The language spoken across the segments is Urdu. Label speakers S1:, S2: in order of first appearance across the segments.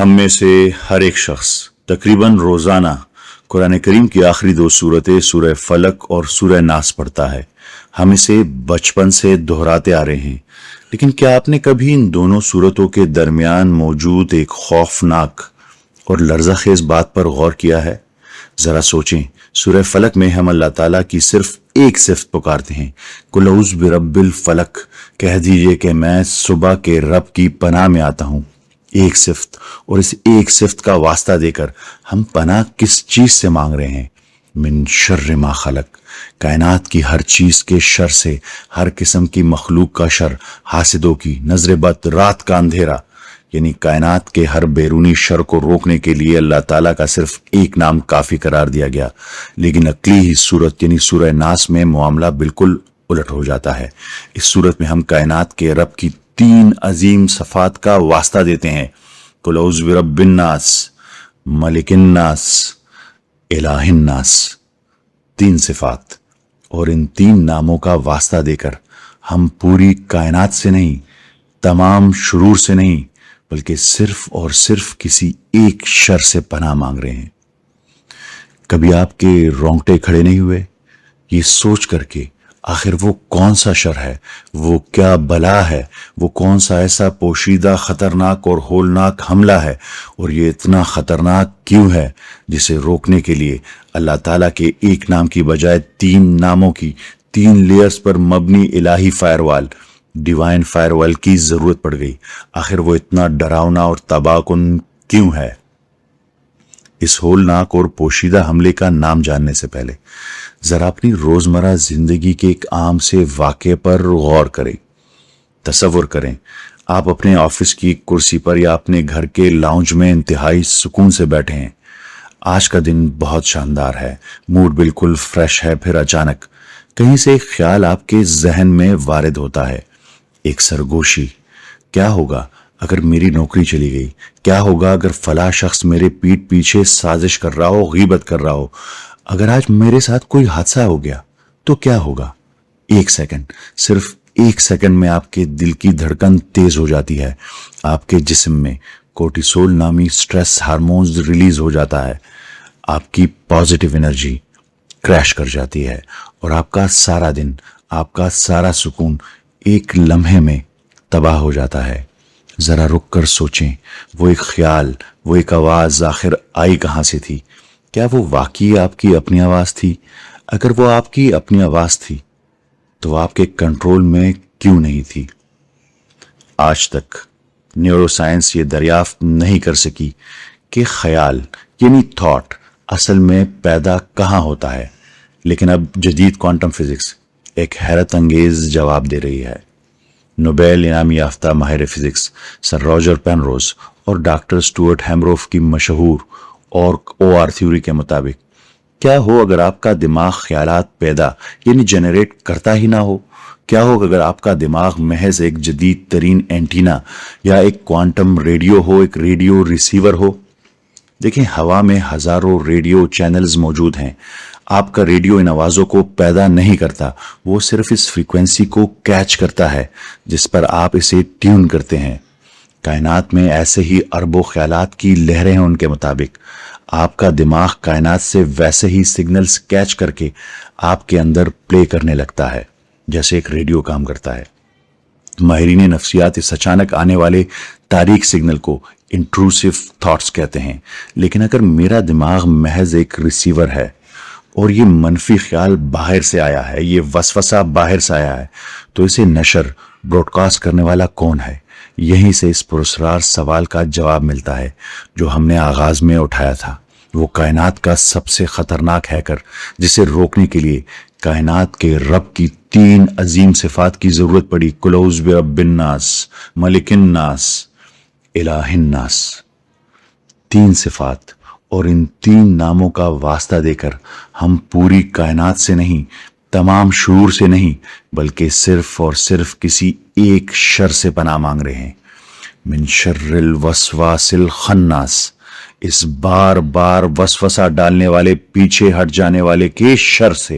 S1: ہم میں سے ہر ایک شخص تقریباً روزانہ قرآن کریم کی آخری دو صورتیں سورہ فلق اور سورہ ناس پڑھتا ہے۔ ہم اسے بچپن سے دہراتے آ رہے ہیں، لیکن کیا آپ نے کبھی ان دونوں صورتوں کے درمیان موجود ایک خوفناک اور لرزہ خیز بات پر غور کیا ہے؟ ذرا سوچیں، سورہ فلق میں ہم اللہ تعالیٰ کی صرف ایک صفت پکارتے ہیں، قل اعوذ برب الفلق، کہہ دیجئے کہ میں صبح کے رب کی پناہ میں آتا ہوں۔ ایک صفت، اور اس ایک صفت کا واسطہ دے کر ہم پناہ کس چیز سے مانگ رہے ہیں؟ من شر ما خلق، کائنات کی ہر چیز کے شر سے، ہر قسم کی مخلوق کا شر، حاسدوں کی نظر بد، رات کا اندھیرا، یعنی کائنات کے ہر بیرونی شر کو روکنے کے لیے اللہ تعالیٰ کا صرف ایک نام کافی قرار دیا گیا۔ لیکن اگلی ہی صورت یعنی سورہ ناس میں معاملہ بالکل الٹ ہو جاتا ہے۔ اس صورت میں ہم کائنات کے رب کی تین عظیم صفات کا واسطہ دیتے ہیں، قل اعوذ برب الناس، ملک الناس، الہ الناس، تین صفات، اور ان تین ناموں کا واسطہ دے کر ہم پوری کائنات سے نہیں، تمام شرور سے نہیں، بلکہ صرف اور صرف کسی ایک شر سے پناہ مانگ رہے ہیں۔ کبھی آپ کے رونگٹے کھڑے نہیں ہوئے یہ سوچ کر کے آخر وہ کون سا شر ہے، وہ کیا بلا ہے، وہ کون سا ایسا پوشیدہ خطرناک اور ہولناک حملہ ہے، اور یہ اتنا خطرناک کیوں ہے جسے روکنے کے لیے اللہ تعالیٰ کے ایک نام کی بجائے تین ناموں کی، تین لیئرز پر مبنی الہی فائر وال، ڈیوائن فائر وال کی ضرورت پڑ گئی؟ آخر وہ اتنا ڈراؤنا اور تباہ کن کیوں ہے؟ اس ہولناک اور پوشیدہ حملے کا نام جاننے سے پہلے ذرا اپنی روزمرہ زندگی کے ایک عام سے واقعے پر غور کریں۔ تصور کریں آپ اپنے آفس کی کرسی پر یا اپنے گھر کے لاؤنج میں انتہائی سکون سے بیٹھے ہیں۔ آج کا دن بہت شاندار ہے، موڈ بالکل فریش ہے، پھر اچانک کہیں سے ایک خیال آپ کے ذہن میں وارد ہوتا ہے، ایک سرگوشی، کیا ہوگا اگر میری نوکری چلی گئی؟ کیا ہوگا اگر فلاں شخص میرے پیٹھ پیچھے سازش کر رہا ہو، غیبت کر رہا ہو؟ اگر آج میرے ساتھ کوئی حادثہ ہو گیا تو کیا ہوگا؟ ایک سیکنڈ، صرف ایک سیکنڈ میں آپ کے دل کی دھڑکن تیز ہو جاتی ہے، آپ کے جسم میں کورٹیسول نامی سٹریس ہارمونز ریلیز ہو جاتا ہے، آپ کی پازیٹیو انرجی کریش کر جاتی ہے، اور آپ کا سارا دن، آپ کا سارا سکون ایک لمحے میں تباہ ہو جاتا ہے۔ ذرا رک کر سوچیں، وہ ایک خیال، وہ ایک آواز آخر آئی کہاں سے تھی؟ کیا وہ واقعی آپ کی اپنی آواز تھی؟ اگر وہ آپ کی اپنی آواز تھی تو آپ کے کنٹرول میں کیوں نہیں تھی؟ آج تک نیورو سائنس یہ دریافت نہیں کر سکی کہ خیال یعنی تھاٹ اصل میں پیدا کہاں ہوتا ہے، لیکن اب جدید کوانٹم فزکس ایک حیرت انگیز جواب دے رہی ہے۔ نوبیل انعام یافتہ ماہر فزکس سر راجر پینروز اور ڈاکٹر سٹورٹ ہیمروف کی مشہور اور OR تھیوری کے مطابق، کیا ہو اگر آپ کا دماغ خیالات پیدا یعنی جنریٹ کرتا ہی نہ ہو؟ کیا ہو اگر آپ کا دماغ محض ایک جدید ترین اینٹینا یا ایک کوانٹم ریڈیو ہو، ایک ریڈیو ریسیور ہو؟ دیکھیں، ہوا میں ہزاروں ریڈیو چینلز موجود ہیں۔ آپ کا ریڈیو ان آوازوں کو پیدا نہیں کرتا، وہ صرف اس فریکوینسی کو کیچ کرتا ہے جس پر آپ اسے ٹیون کرتے ہیں۔ کائنات میں ایسے ہی اربوں خیالات کی لہریں ہیں۔ ان کے مطابق آپ کا دماغ کائنات سے ویسے ہی سگنلز کیچ کر کے آپ کے اندر پلے کرنے لگتا ہے جیسے ایک ریڈیو کام کرتا ہے۔ ماہرین نفسیات اس اچانک آنے والے تاریک سگنل کو انٹروسیو تھاٹس کہتے ہیں۔ لیکن اگر میرا دماغ محض ایک ریسیور ہے اور یہ منفی خیال باہر سے آیا ہے، یہ وسوسہ باہر سے آیا ہے، تو اسے نشر، براڈ کاسٹ کرنے والا کون ہے؟ یہیں سے اس پراسرار سوال کا جواب ملتا ہے جو ہم نے آغاز میں اٹھایا تھا۔ وہ کائنات کا سب سے خطرناک ہیکر جسے روکنے کے لیے کائنات کے رب کی تین عظیم صفات کی ضرورت پڑی، قل اعوذ برب الناس، ملک الناس، الہ الناس، تین صفات اور ان تین ناموں کا واسطہ دے کر ہم پوری کائنات سے نہیں، تمام شرور سے نہیں، بلکہ صرف اور صرف کسی ایک شر سے پناہ مانگ رہے ہیں، من شر الوسواس الخناس، اس بار بار وسوسہ ڈالنے والے، پیچھے ہٹ جانے والے کے شر سے۔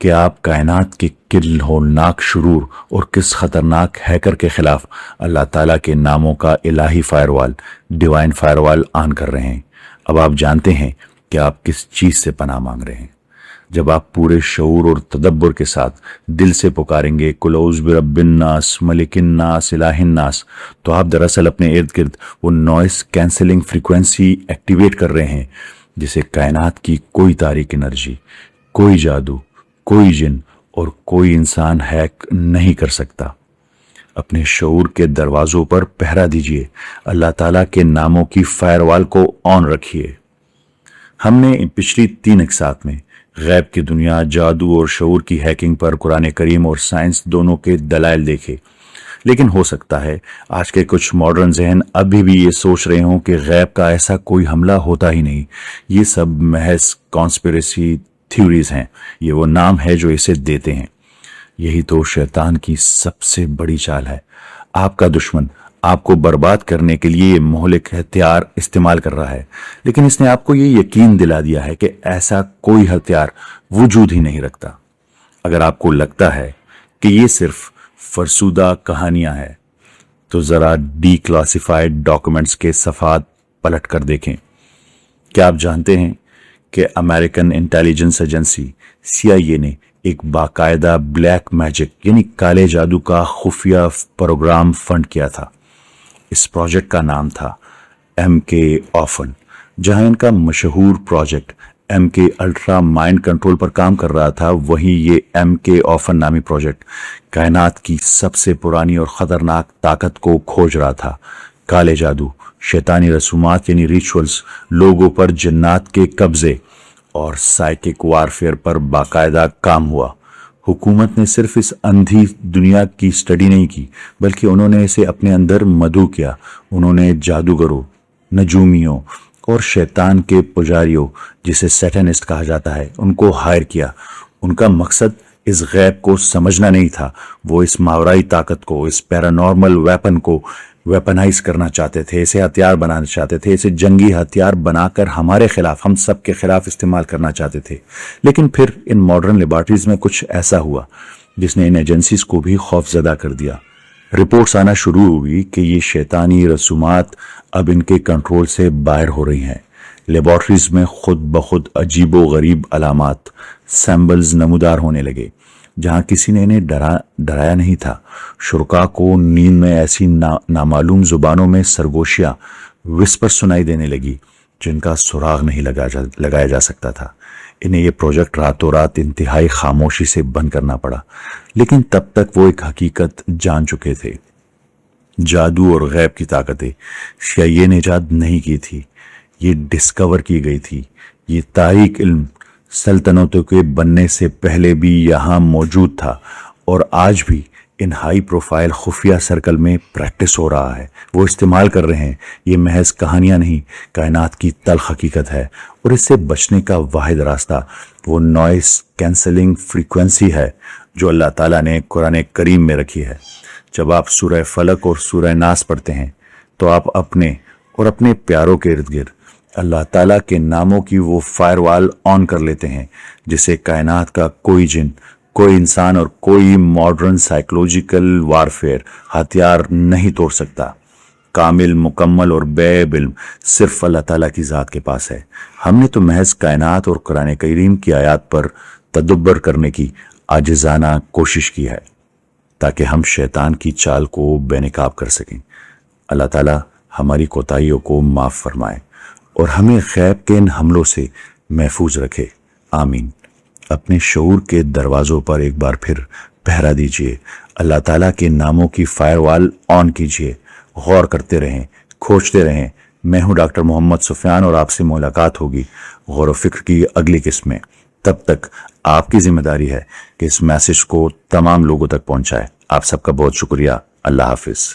S1: کہ آپ کائنات کے کل ہولناک شرور اور کس خطرناک ہیکر کے خلاف اللہ تعالیٰ کے ناموں کا الہی فائر وال، ڈیوائن فائر وال آن کر رہے ہیں۔ اب آپ جانتے ہیں کہ آپ کس چیز سے پناہ مانگ رہے ہیں۔ جب آپ پورے شعور اور تدبر کے ساتھ دل سے پکاریں گے قل اعوذ برب الناس ملک الناس الہ الناس، تو آپ دراصل اپنے ارد گرد وہ نوائز کینسلنگ فریکوینسی ایکٹیویٹ کر رہے ہیں جسے کائنات کی کوئی تاریک انرجی، کوئی جادو، کوئی جن اور کوئی انسان ہیک نہیں کر سکتا۔ اپنے شعور کے دروازوں پر پہرا دیجئے، اللہ تعالیٰ کے ناموں کی فائر وال کو آن رکھیے۔ ہم نے پچھلی 3 اقساط میں غیب کی دنیا، جادو اور شعور کی ہیکنگ پر قرآن کریم اور سائنس دونوں کے دلائل دیکھے، لیکن ہو سکتا ہے آج کے کچھ ماڈرن ذہن ابھی بھی یہ سوچ رہے ہوں کہ غیب کا ایسا کوئی حملہ ہوتا ہی نہیں، یہ سب محض کانسپیریسی تھیوریز ہیں، یہ وہ نام ہے جو اسے دیتے ہیں۔ یہی تو شیطان کی سب سے بڑی چال ہے۔ آپ کا دشمن آپ کو برباد کرنے کے لیے یہ مہلک ہتھیار استعمال کر رہا ہے، لیکن اس نے آپ کو یہ یقین دلا دیا ہے کہ ایسا کوئی ہتھیار وجود ہی نہیں رکھتا۔ اگر آپ کو لگتا ہے کہ یہ صرف فرسودہ کہانیاں ہیں تو ذرا ڈی کلاسیفائڈ ڈاکومنٹس کے صفحات پلٹ کر دیکھیں۔ کیا آپ جانتے ہیں کہ امریکن انٹیلیجنس ایجنسی CIA نے ایک باقاعدہ بلیک میجک یعنی کالے جادو کا خفیہ پروگرام فنڈ کیا تھا؟ اس پروجیکٹ کا نام تھا MK آفن۔ جہاں ان کا مشہور project MK ultra mind control پر کام کر رہا تھا، وہیں یہ MK آفن نامی پروجیکٹ کائنات کی سب سے پرانی اور خطرناک طاقت کو کھوج رہا تھا۔ کالے جادو، شیطانی رسومات یعنی ریچولز، لوگوں پر جنات کے قبضے اور سائیکک وارفیئر پر باقاعدہ کام ہوا۔ حکومت نے صرف اس اندھی دنیا کی سٹڈی نہیں کی، بلکہ انہوں نے اسے اپنے اندر مدعو کیا۔ انہوں نے جادوگروں، نجومیوں اور شیطان کے پجاریوں، جسے سیٹنسٹ کہا جاتا ہے، ان کو ہائر کیا۔ ان کا مقصد اس غیب کو سمجھنا نہیں تھا، وہ اس ماورائی طاقت کو، اس پیرانارمل ویپن کو ویپنائز کرنا چاہتے تھے، اسے ہتھیار بنانا چاہتے تھے، اسے جنگی ہتھیار بنا کر ہمارے خلاف، ہم سب کے خلاف استعمال کرنا چاہتے تھے۔ لیکن پھر ان ماڈرن لیبارٹریز میں کچھ ایسا ہوا جس نے ان ایجنسیز کو بھی خوف زدہ کر دیا۔ رپورٹس آنا شروع ہوئی کہ یہ شیطانی رسومات اب ان کے کنٹرول سے باہر ہو رہی ہیں۔ لیبارٹریز میں خود بخود عجیب و غریب علامات، سیمبلز نمودار ہونے لگے جہاں کسی نے انہیں ڈرایا نہیں تھا۔ شرکاء کو نیند میں ایسی نامعلوم زبانوں میں سرگوشیاں، وسپر سنائی دینے لگی جن کا سراغ نہیں لگایا جا سکتا تھا۔ انہیں یہ پروجیکٹ راتوں رات انتہائی خاموشی سے بند کرنا پڑا، لیکن تب تک وہ ایک حقیقت جان چکے تھے۔ جادو اور غیب کی طاقتیں CIA نے ایجاد نہیں کی تھی، یہ ڈسکور کی گئی تھی۔ یہ تاریک علم سلطنتوں کے بننے سے پہلے بھی یہاں موجود تھا، اور آج بھی ان ہائی پروفائل خفیہ سرکل میں پریکٹس ہو رہا ہے۔ وہ استعمال کر رہے ہیں۔ یہ محض کہانیاں نہیں، کائنات کی تلخ حقیقت ہے، اور اس سے بچنے کا واحد راستہ وہ نوائز کینسلنگ فریکوینسی ہے جو اللہ تعالیٰ نے قرآن کریم میں رکھی ہے۔ جب آپ سورہ فلق اور سورہ ناس پڑھتے ہیں تو آپ اپنے اور اپنے پیاروں کے ارد گرد اللہ تعالیٰ کے ناموں کی وہ فائر وال آن کر لیتے ہیں جسے کائنات کا کوئی جن، کوئی انسان اور کوئی ماڈرن سائیکولوجیکل وارفیئر ہتھیار نہیں توڑ سکتا۔ کامل، مکمل اور بے علم صرف اللہ تعالیٰ کی ذات کے پاس ہے۔ ہم نے تو محض کائنات اور قرآن کریم کی آیات پر تدبر کرنے کی عاجزانہ کوشش کی ہے تاکہ ہم شیطان کی چال کو بے نقاب کر سکیں۔ اللہ تعالیٰ ہماری کوتاہیوں کو معاف فرمائے اور ہمیں غیب کے ان حملوں سے محفوظ رکھے، آمین۔ اپنے شعور کے دروازوں پر ایک بار پھر پہرا دیجئے، اللہ تعالیٰ کے ناموں کی فائر وال آن کیجئے، غور کرتے رہیں، کھوجتے رہیں۔ میں ہوں ڈاکٹر محمد سفیان، اور آپ سے ملاقات ہوگی غور و فکر کی اگلی قسط میں۔ تب تک آپ کی ذمہ داری ہے کہ اس میسج کو تمام لوگوں تک پہنچائے۔ آپ سب کا بہت شکریہ۔ اللہ حافظ۔